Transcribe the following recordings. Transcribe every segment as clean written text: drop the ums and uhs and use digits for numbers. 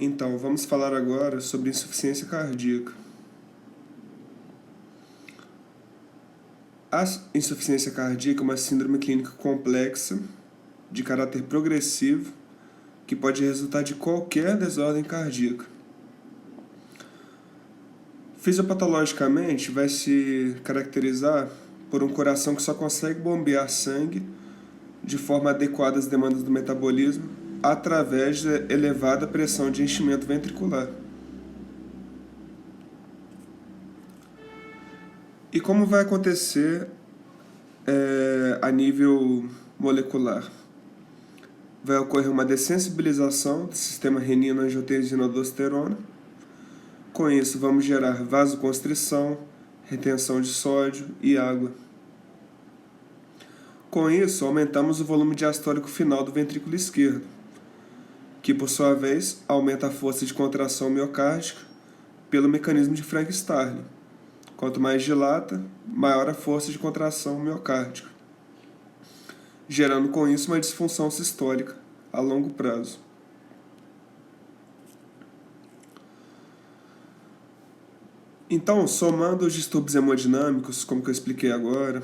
Então, vamos falar agora sobre insuficiência cardíaca. A insuficiência cardíaca é uma síndrome clínica complexa, de caráter progressivo, que pode resultar de qualquer desordem cardíaca. Fisiopatologicamente, vai se caracterizar por um coração que só consegue bombear sangue de forma adequada às demandas do metabolismo através de elevada pressão de enchimento ventricular. E como vai acontecer a nível molecular? Vai ocorrer uma dessensibilização do sistema renina-angiotensina-aldosterona. Com isso, vamos gerar vasoconstrição, retenção de sódio e água. Com isso, aumentamos o volume diastólico final do ventrículo esquerdo, que, por sua vez, aumenta a força de contração miocárdica pelo mecanismo de Frank-Starling. Quanto mais dilata, maior a força de contração miocárdica, gerando com isso uma disfunção sistólica a longo prazo. Então, somando os distúrbios hemodinâmicos, como que eu expliquei agora,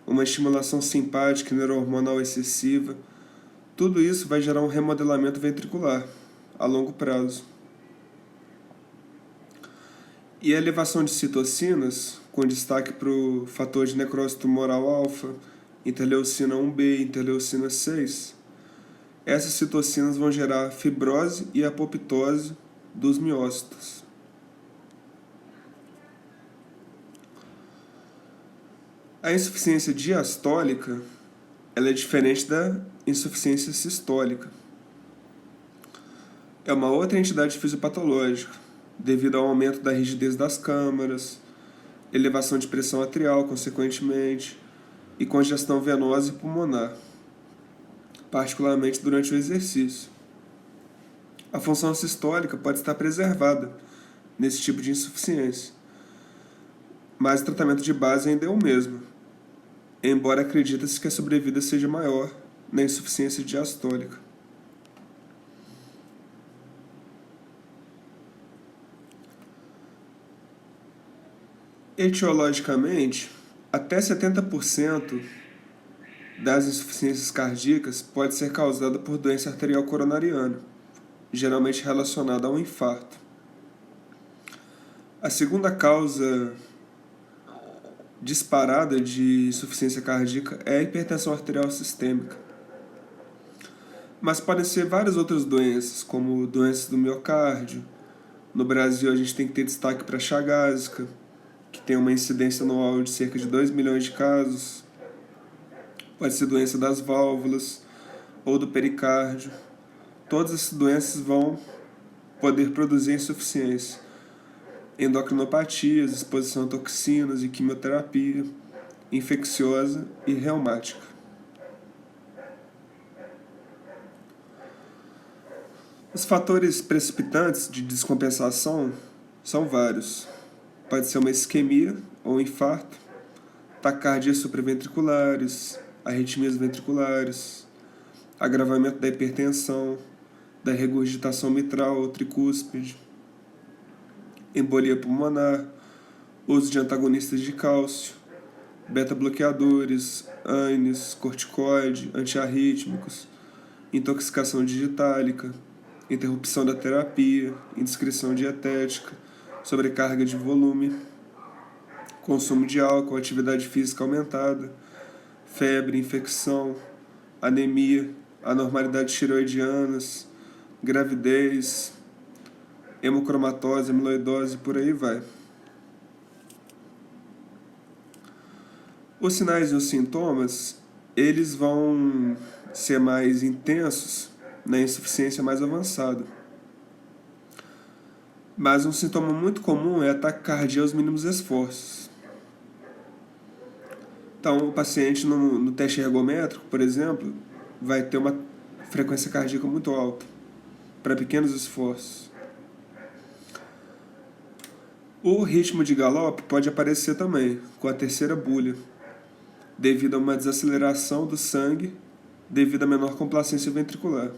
uma estimulação simpática e neurohormonal excessiva, tudo isso vai gerar um remodelamento ventricular a longo prazo. E a elevação de citocinas, com destaque para o fator de necrose tumoral alfa, interleucina 1b e interleucina 6, essas citocinas vão gerar fibrose e apoptose dos miócitos. A insuficiência diastólica ela é diferente da insuficiência sistólica. É uma outra entidade fisiopatológica, devido ao aumento da rigidez das câmaras, elevação de pressão arterial, consequentemente, e congestão venosa e pulmonar, particularmente durante o exercício. A função sistólica pode estar preservada nesse tipo de insuficiência, mas o tratamento de base ainda é o mesmo, embora acredita-se que a sobrevida seja maior na insuficiência diastólica. Etiologicamente, até 70% das insuficiências cardíacas pode ser causada por doença arterial coronariana, geralmente relacionada a um infarto. A segunda causa disparada de insuficiência cardíaca é a hipertensão arterial sistêmica. Mas podem ser várias outras doenças, como doenças do miocárdio. No Brasil, a gente tem que ter destaque para a chagásica, que tem uma incidência anual de cerca de 2 milhões de casos. Pode ser doença das válvulas ou do pericárdio. Todas essas doenças vão poder produzir insuficiência. Endocrinopatias, exposição a toxinas e quimioterapia, infecciosa e reumática. Os fatores precipitantes de descompensação são vários. Pode ser uma isquemia ou um infarto, taquicardias supraventriculares, arritmias ventriculares, agravamento da hipertensão, da regurgitação mitral ou tricúspide, embolia pulmonar, uso de antagonistas de cálcio, beta-bloqueadores, ANES, corticoide, antiarrítmicos, intoxicação digitálica, interrupção da terapia, indiscrição dietética, sobrecarga de volume, consumo de álcool, atividade física aumentada, febre, infecção, anemia, anormalidades tiroidianas, gravidez, hemocromatose, amiloidose, por aí vai. Os sinais e os sintomas, eles vão ser mais intensos na insuficiência mais avançada. Mas um sintoma muito comum é a taquicardia aos mínimos esforços. Então, o paciente no teste ergométrico, por exemplo, vai ter uma frequência cardíaca muito alta para pequenos esforços. O ritmo de galope pode aparecer também, com a terceira bulha, devido a uma desaceleração do sangue devido à menor complacência ventricular.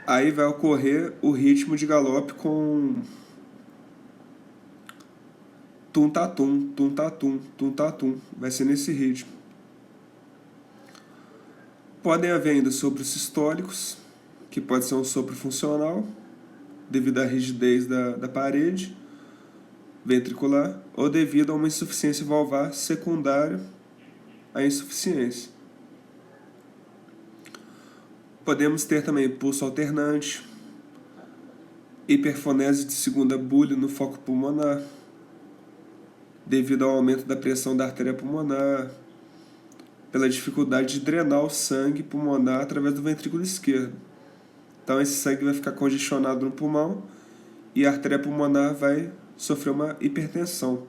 Aí vai ocorrer o ritmo de galope com tum-tatum, tum-tatum, tum-tatum. Vai ser nesse ritmo. Podem haver ainda sopros sistólicos, que pode ser um sopro funcional, devido à rigidez da parede ventricular, ou devido a uma insuficiência valvar secundária à insuficiência. Podemos ter também pulso alternante, hiperfonese de segunda bulha no foco pulmonar, devido ao aumento da pressão da artéria pulmonar, pela dificuldade de drenar o sangue pulmonar através do ventrículo esquerdo. Então esse sangue vai ficar congestionado no pulmão e a artéria pulmonar vai sofrer uma hipertensão,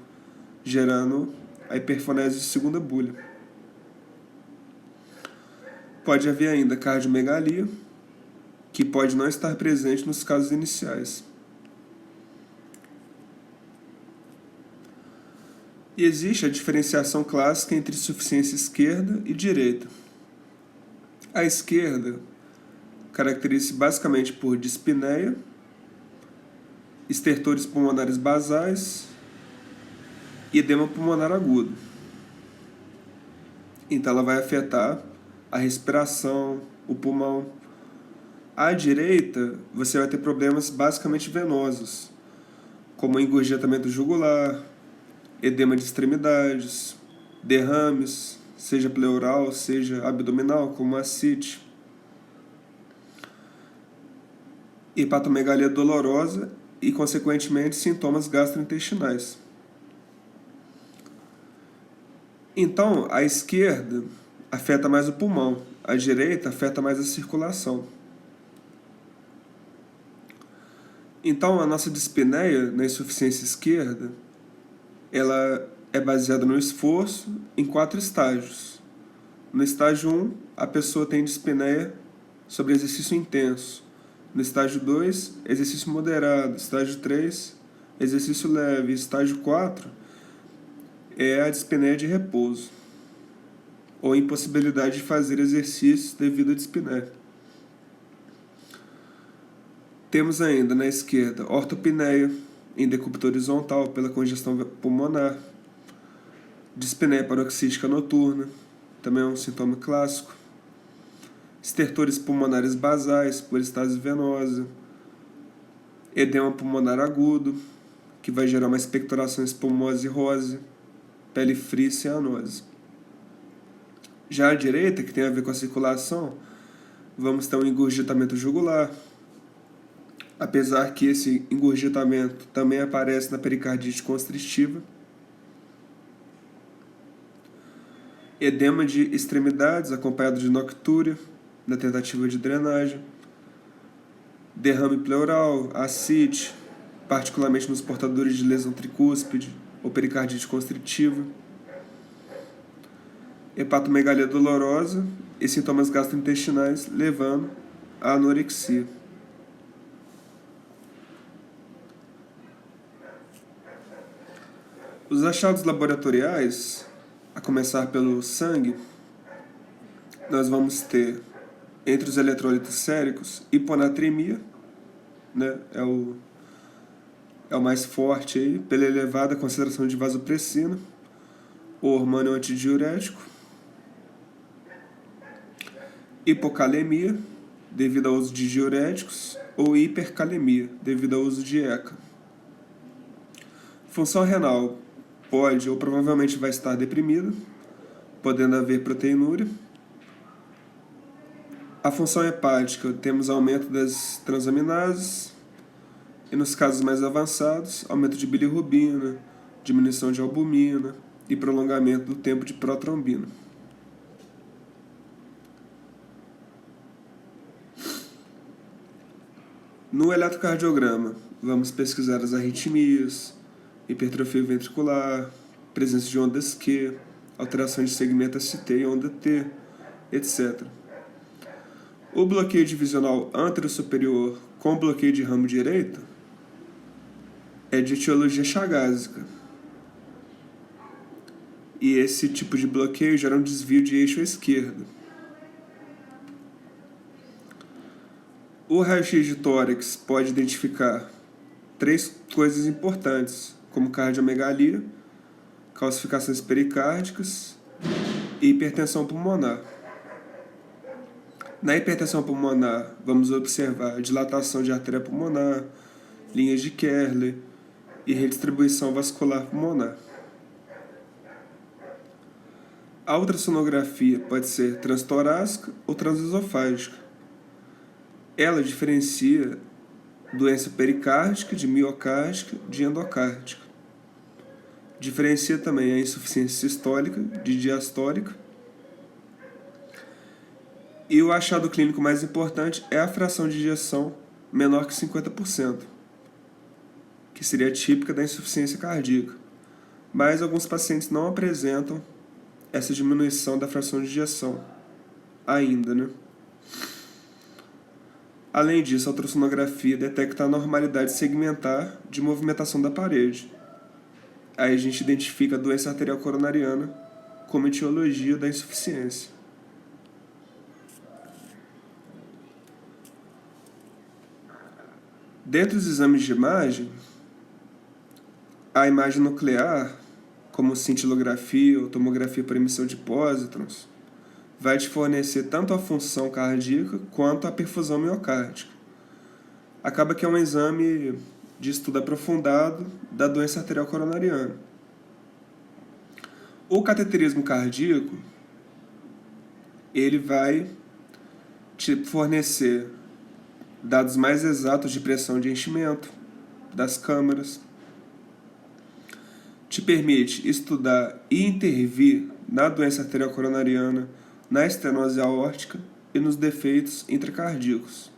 gerando a hiperfonese de segunda bulha. Pode haver ainda cardiomegalia, que pode não estar presente nos casos iniciais. E existe a diferenciação clássica entre insuficiência esquerda e direita. A esquerda caracteriza-se basicamente por dispneia, estertores pulmonares basais e edema pulmonar agudo. Então ela vai afetar a respiração, o pulmão. À direita, você vai ter problemas basicamente venosos, como engurgitamento jugular, edema de extremidades, derrames, seja pleural, seja abdominal, como ascite, hepatomegalia dolorosa e, consequentemente, sintomas gastrointestinais. Então, a esquerda afeta mais o pulmão, a direita afeta mais a circulação. Então, a nossa dispneia, na insuficiência esquerda, ela é baseada no esforço em 4 estágios. No estágio 1, a pessoa tem dispneia sobre exercício intenso. No estágio 2, exercício moderado. Estágio 3, exercício leve. Estágio 4 é a dispneia de repouso, ou impossibilidade de fazer exercícios devido à dispneia. Temos ainda na esquerda ortopneia, em decúbito horizontal pela congestão pulmonar, dispneia paroxística noturna, também é um sintoma clássico, estertores pulmonares basais por estase venosa, edema pulmonar agudo, que vai gerar uma expectoração espumose e rose, pele fria e cianose. Já à direita, que tem a ver com a circulação, vamos ter um engurgitamento jugular, apesar que esse engurgitamento também aparece na pericardite constritiva, edema de extremidades acompanhado de noctúria, na tentativa de drenagem, derrame pleural, ascite, particularmente nos portadores de lesão tricúspide ou pericardite constritiva, hepatomegalia dolorosa e sintomas gastrointestinais levando à anorexia. Os achados laboratoriais, a começar pelo sangue, nós vamos ter, entre os eletrólitos séricos, hiponatremia, né, é o mais forte aí, pela elevada concentração de vasopressina, o hormônio antidiurético, hipocalemia, devido ao uso de diuréticos, ou hipercalemia, devido ao uso de ECA. Função renal pode ou provavelmente vai estar deprimida, podendo haver proteinúria. A função hepática, temos aumento das transaminases, e nos casos mais avançados, aumento de bilirrubina, diminuição de albumina e prolongamento do tempo de protrombina. No eletrocardiograma, vamos pesquisar as arritmias, hipertrofia ventricular, presença de ondas Q, alteração de segmento ST e onda T, etc. O bloqueio divisional antero-superior com bloqueio de ramo direito é de etiologia chagásica. E esse tipo de bloqueio gera um desvio de eixo à esquerda. O raio-x de tórax pode identificar 3 coisas importantes, como cardiomegalia, calcificações pericárdicas e hipertensão pulmonar. Na hipertensão pulmonar, vamos observar dilatação de artéria pulmonar, linhas de Kehler e redistribuição vascular pulmonar. A ultrassonografia pode ser transtorácica ou transesofágica. Ela diferencia doença pericárdica de miocárdica de endocárdica. Diferencia também a insuficiência sistólica de diastólica. E o achado clínico mais importante é a fração de ejeção menor que 50%, que seria típica da insuficiência cardíaca. Mas alguns pacientes não apresentam essa diminuição da fração de ejeção ainda, né? Além disso, a ultrassonografia detecta a normalidade segmentar de movimentação da parede. Aí a gente identifica a doença arterial coronariana como etiologia da insuficiência. Dentre os exames de imagem, a imagem nuclear, como cintilografia ou tomografia por emissão de pósitrons, vai te fornecer tanto a função cardíaca quanto a perfusão miocárdica. Acaba que é um exame de estudo aprofundado da doença arterial coronariana. O cateterismo cardíaco, ele vai te fornecer dados mais exatos de pressão de enchimento das câmaras, te permite estudar e intervir na doença arterial coronariana, na estenose aórtica e nos defeitos intracardíacos.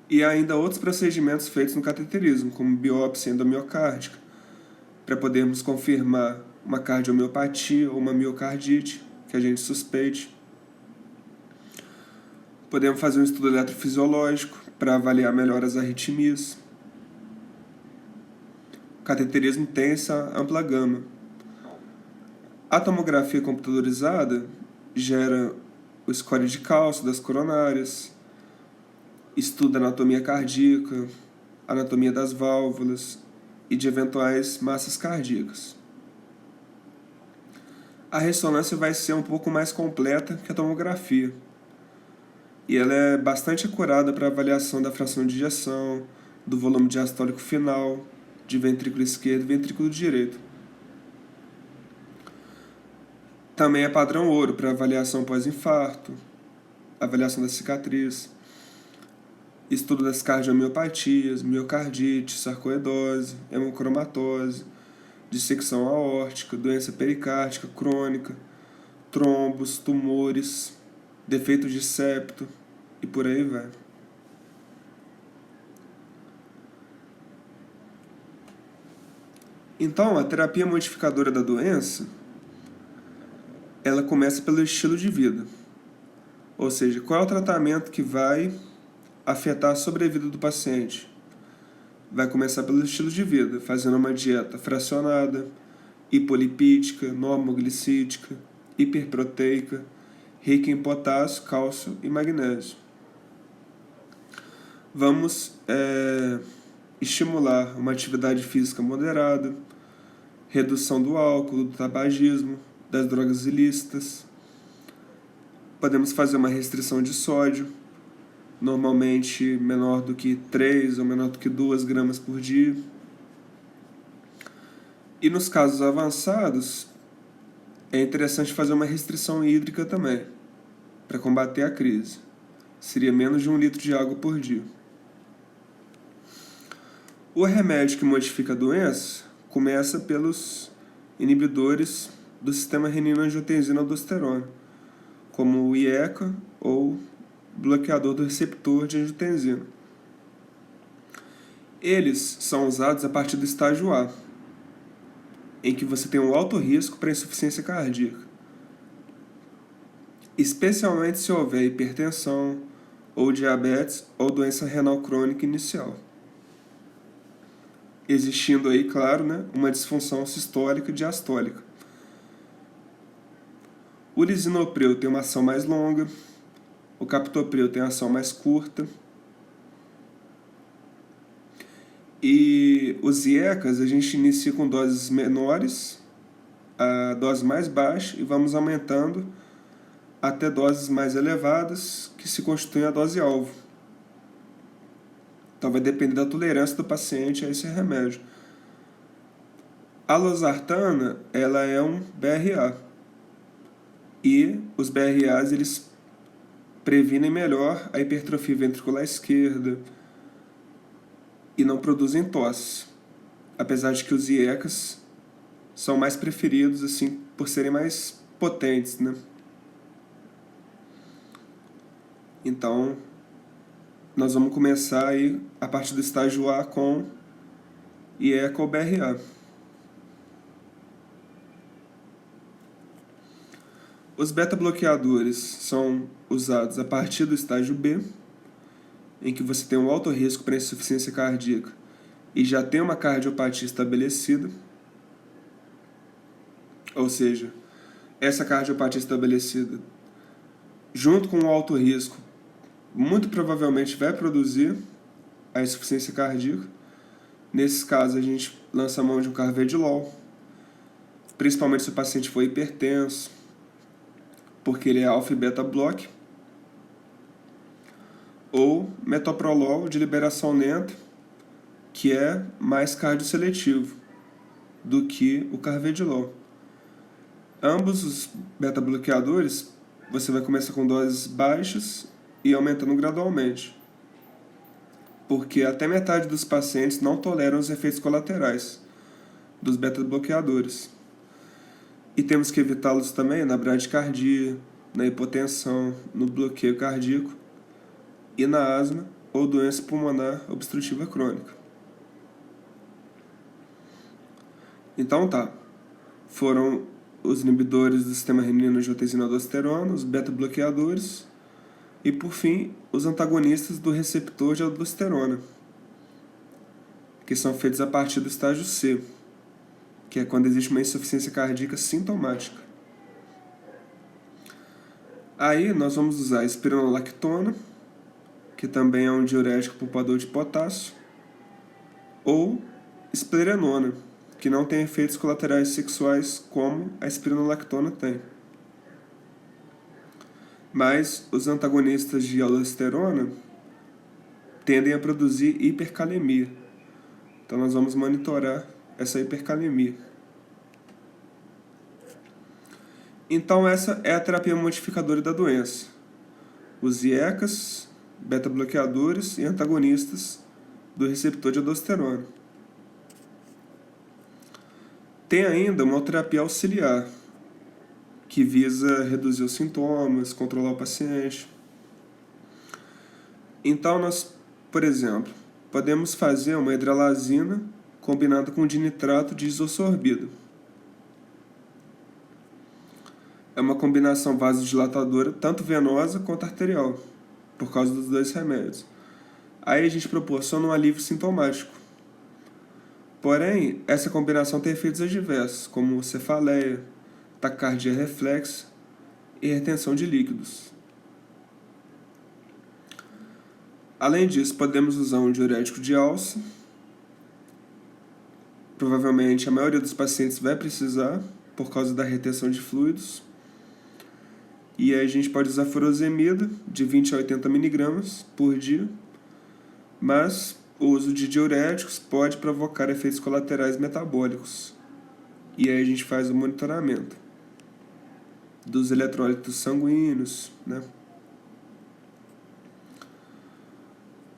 E ainda outros procedimentos feitos no cateterismo, como biópsia endomiocárdica, para podermos confirmar uma cardiomiopatia ou uma miocardite, que a gente suspeite. Podemos fazer um estudo eletrofisiológico para avaliar melhor as arritmias. O cateterismo tem essa ampla gama. A tomografia computadorizada gera o score de cálcio das coronárias, estuda a anatomia cardíaca, anatomia das válvulas e de eventuais massas cardíacas. A ressonância vai ser um pouco mais completa que a tomografia, e ela é bastante acurada para avaliação da fração de ejeção, do volume diastólico final, de ventrículo esquerdo e ventrículo direito. Também é padrão ouro para avaliação pós-infarto, avaliação da cicatriz, estudo das cardiomiopatias, miocardite, sarcoedose, hemocromatose, dissecção aórtica, doença pericárdica crônica, trombos, tumores, defeitos de septo e por aí vai. Então, a terapia modificadora da doença, ela começa pelo estilo de vida. Ou seja, qual é o tratamento que vai afetar a sobrevida do paciente? Vai começar pelo estilo de vida, fazendo uma dieta fracionada, hipolipídica, normoglicídica, hiperproteica, rica em potássio, cálcio e magnésio. Vamos estimular uma atividade física moderada, redução do álcool, do tabagismo, das drogas ilícitas. Podemos fazer uma restrição de sódio, normalmente menor do que 3 ou menor do que 2 gramas por dia. E nos casos avançados, é interessante fazer uma restrição hídrica também, para combater a crise. Seria menos de 1 litro de água por dia. O remédio que modifica a doença começa pelos inibidores do sistema renina-angiotensina-aldosterona, como o IECA ou bloqueador do receptor de angiotensina. Eles são usados a partir do estágio A, em que você tem um alto risco para insuficiência cardíaca, especialmente se houver hipertensão, ou diabetes, ou doença renal crônica inicial. Existindo aí, claro, uma disfunção sistólica e diastólica. O lisinopril tem uma ação mais longa, O captopril tem ação mais curta. E os IECAs a gente inicia com doses menores, a dose mais baixa, e vamos aumentando até doses mais elevadas, que se constituem a dose-alvo. Então vai depender da tolerância do paciente a esse remédio. A losartana, ela é um BRA. E os BRAs, eles previnem melhor a hipertrofia ventricular esquerda e não produzem tosse. Apesar de que os IECAs são mais preferidos, assim, por serem mais potentes, né? Então, nós vamos começar aí, a partir do estágio A, com IECA ou BRA. Os beta-bloqueadores são usados a partir do estágio B, em que você tem um alto risco para insuficiência cardíaca e já tem uma cardiopatia estabelecida, ou seja, essa cardiopatia estabelecida, junto com o alto risco, muito provavelmente vai produzir a insuficiência cardíaca. Nesses casos, a gente lança a mão de um carvedilol, principalmente se o paciente for hipertenso, porque ele é alfa e beta block, ou metoprolol de liberação lenta, que é mais cardioseletivo do que o carvedilol. Ambos os beta-bloqueadores, você vai começar com doses baixas e aumentando gradualmente, porque até metade dos pacientes não toleram os efeitos colaterais dos beta-bloqueadores. E temos que evitá-los também na bradicardia, na hipotensão, no bloqueio cardíaco e na asma ou doença pulmonar obstrutiva crônica. Então tá, foram os inibidores do sistema renina-angiotensina-aldosterona, os beta-bloqueadores e, por fim, os antagonistas do receptor de aldosterona, que são feitos a partir do estágio C, que é quando existe uma insuficiência cardíaca sintomática. Aí nós vamos usar a espironolactona, que também é um diurético poupador de potássio, ou esplerenona, que não tem efeitos colaterais sexuais como a espironolactona tem. Mas os antagonistas de aldosterona tendem a produzir hipercalemia. Então nós vamos monitorar essa hipercalemia. Então essa é a terapia modificadora da doença. Os IECAs, beta-bloqueadores e antagonistas do receptor de aldosterona. Tem ainda uma terapia auxiliar, que visa reduzir os sintomas, controlar o paciente. Então nós, por exemplo, podemos fazer uma hidralazina combinada com dinitrato de isosorbido. É uma combinação vasodilatadora, tanto venosa quanto arterial, por causa dos dois remédios. Aí a gente proporciona um alívio sintomático. Porém, essa combinação tem efeitos adversos, como cefaleia, taquicardia reflexa e retenção de líquidos. Além disso, podemos usar um diurético de alça. Provavelmente a maioria dos pacientes vai precisar, por causa da retenção de fluidos. E aí a gente pode usar furosemida, de 20 a 80 mg por dia, mas o uso de diuréticos pode provocar efeitos colaterais metabólicos. E aí a gente faz o monitoramento dos eletrólitos sanguíneos, né?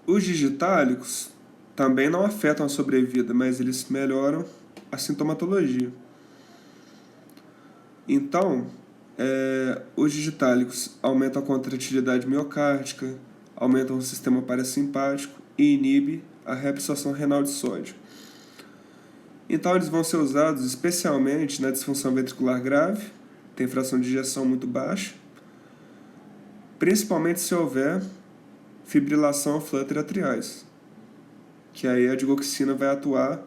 Os digitálicos também não afetam a sobrevida, mas eles melhoram a sintomatologia. Então, os digitálicos aumentam a contratilidade miocárdica, aumentam o sistema parasimpático e inibem a reabsorção renal de sódio. Então, eles vão ser usados especialmente na disfunção ventricular grave, tem fração de ejeção muito baixa, principalmente se houver fibrilação ou flutter atriais, que aí a digoxina vai atuar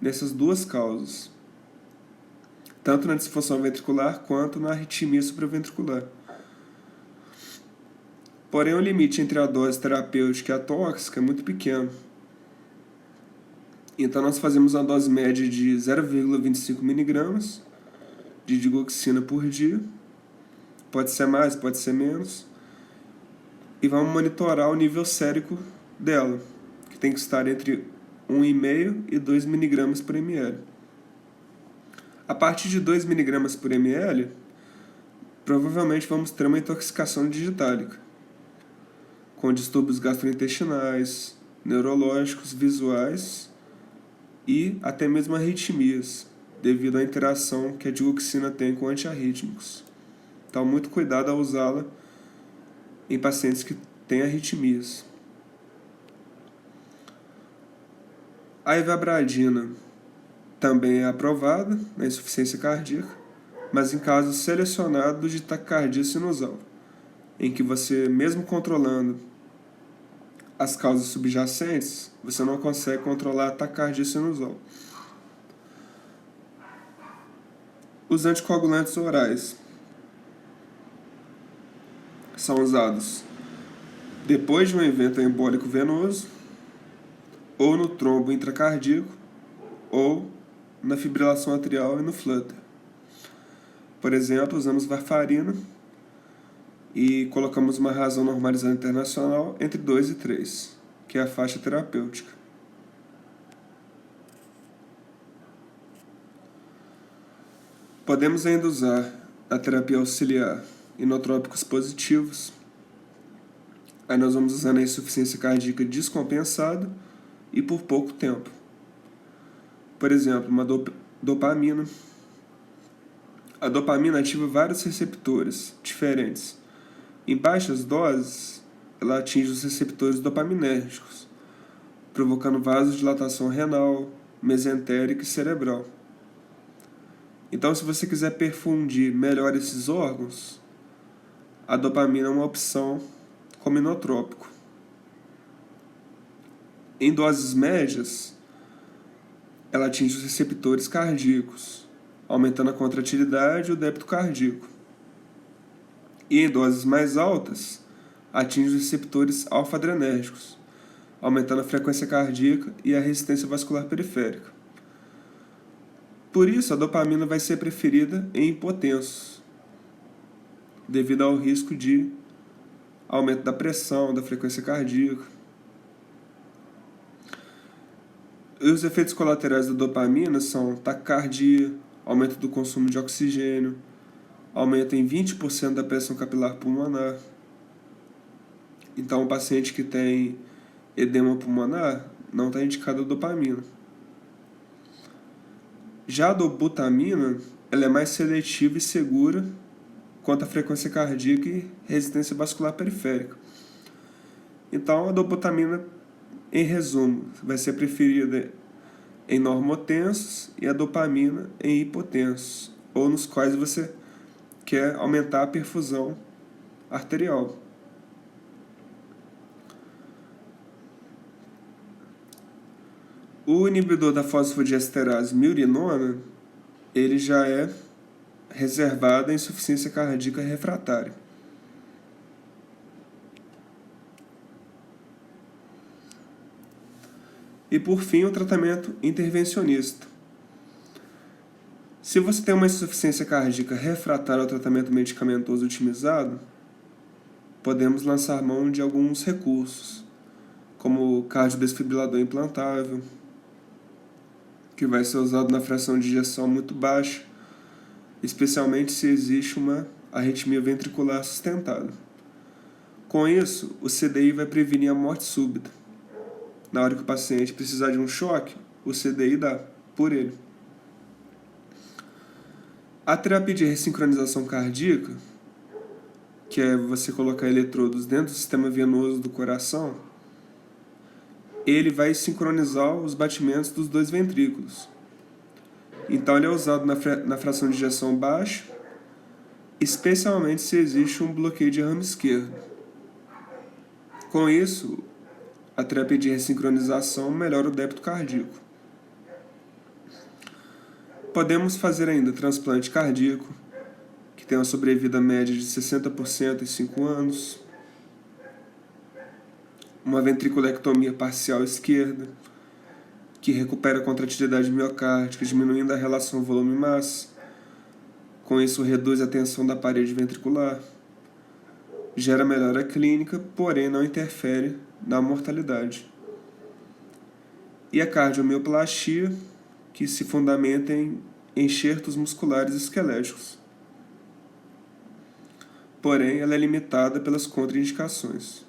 nessas duas causas, tanto na disfunção ventricular quanto na arritmia supraventricular. Porém, o limite entre a dose terapêutica e a tóxica é muito pequeno. Então, nós fazemos uma dose média de 0,25 mg de digoxina por dia. Pode ser mais, pode ser menos. E vamos monitorar o nível sérico dela, que tem que estar entre 1,5 e 2 mg por ml. A partir de 2 mg por ml, provavelmente vamos ter uma intoxicação digitálica, com distúrbios gastrointestinais, neurológicos, visuais e até mesmo arritmias, devido à interação que a digoxina tem com antiarrítmicos. Então, muito cuidado ao usá-la em pacientes que têm arritmias. A ivabradina também é aprovada na insuficiência cardíaca, mas em casos selecionados de taquicardia sinusal, em que você, mesmo controlando as causas subjacentes, você não consegue controlar a taquicardia sinusal. Os anticoagulantes orais são usados depois de um evento embólico venoso, ou no trombo intracardíaco, ou na fibrilação atrial e no flutter. Por exemplo, usamos varfarina e colocamos uma razão normalizada internacional entre 2 e 3, que é a faixa terapêutica. Podemos ainda usar a terapia auxiliar inotrópicos positivos. Aí nós vamos usar a insuficiência cardíaca descompensada e por pouco tempo. Por exemplo, uma dopamina. A dopamina ativa vários receptores diferentes. Em baixas doses, ela atinge os receptores dopaminérgicos, provocando vasodilatação renal, mesentérica e cerebral. Então, se você quiser perfundir melhor esses órgãos, a dopamina é uma opção como inotrópico. Em doses médias, ela atinge os receptores cardíacos, aumentando a contratilidade e o débito cardíaco. E em doses mais altas, atinge os receptores alfa-adrenérgicos, aumentando a frequência cardíaca e a resistência vascular periférica. Por isso, a dopamina vai ser preferida em hipotensos, devido ao risco de aumento da pressão, da frequência cardíaca. E os efeitos colaterais da dopamina são taquicardia, aumento do consumo de oxigênio, aumento em 20% da pressão capilar pulmonar. Então, um paciente que tem edema pulmonar não está indicado a dopamina. Já a dobutamina, ela é mais seletiva e segura quanto à frequência cardíaca e resistência vascular periférica. Então, a dobutamina, em resumo, vai ser preferida em normotensos e a dopamina em hipotensos, ou nos quais você quer aumentar a perfusão arterial. O inibidor da fosfodiesterase miurinona, ele já é reservado à insuficiência cardíaca refratária. E por fim, o tratamento intervencionista. Se você tem uma insuficiência cardíaca refratária ao tratamento medicamentoso otimizado, podemos lançar mão de alguns recursos, como o cardiodesfibrilador implantável, que vai ser usado na fração de ejeção muito baixa, especialmente se existe uma arritmia ventricular sustentada. Com isso, o CDI vai prevenir a morte súbita. Na hora que o paciente precisar de um choque, o CDI dá por ele. A terapia de ressincronização cardíaca, que é você colocar eletrodos dentro do sistema venoso do coração, ele vai sincronizar os batimentos dos dois ventrículos. Então, ele é usado na fração de ejeção baixa, especialmente se existe um bloqueio de ramo esquerdo. Com isso, a terapia de ressincronização melhora o débito cardíaco. Podemos fazer ainda transplante cardíaco, que tem uma sobrevida média de 60% em 5 anos. uma ventriculectomia parcial esquerda, que recupera a contratilidade miocárdica, diminuindo a relação volume-massa. Com isso, reduz a tensão da parede ventricular, gera melhora clínica, porém não interfere na mortalidade. E a cardiomioplastia, que se fundamenta em enxertos musculares esqueléticos. Porém, ela é limitada pelas contraindicações.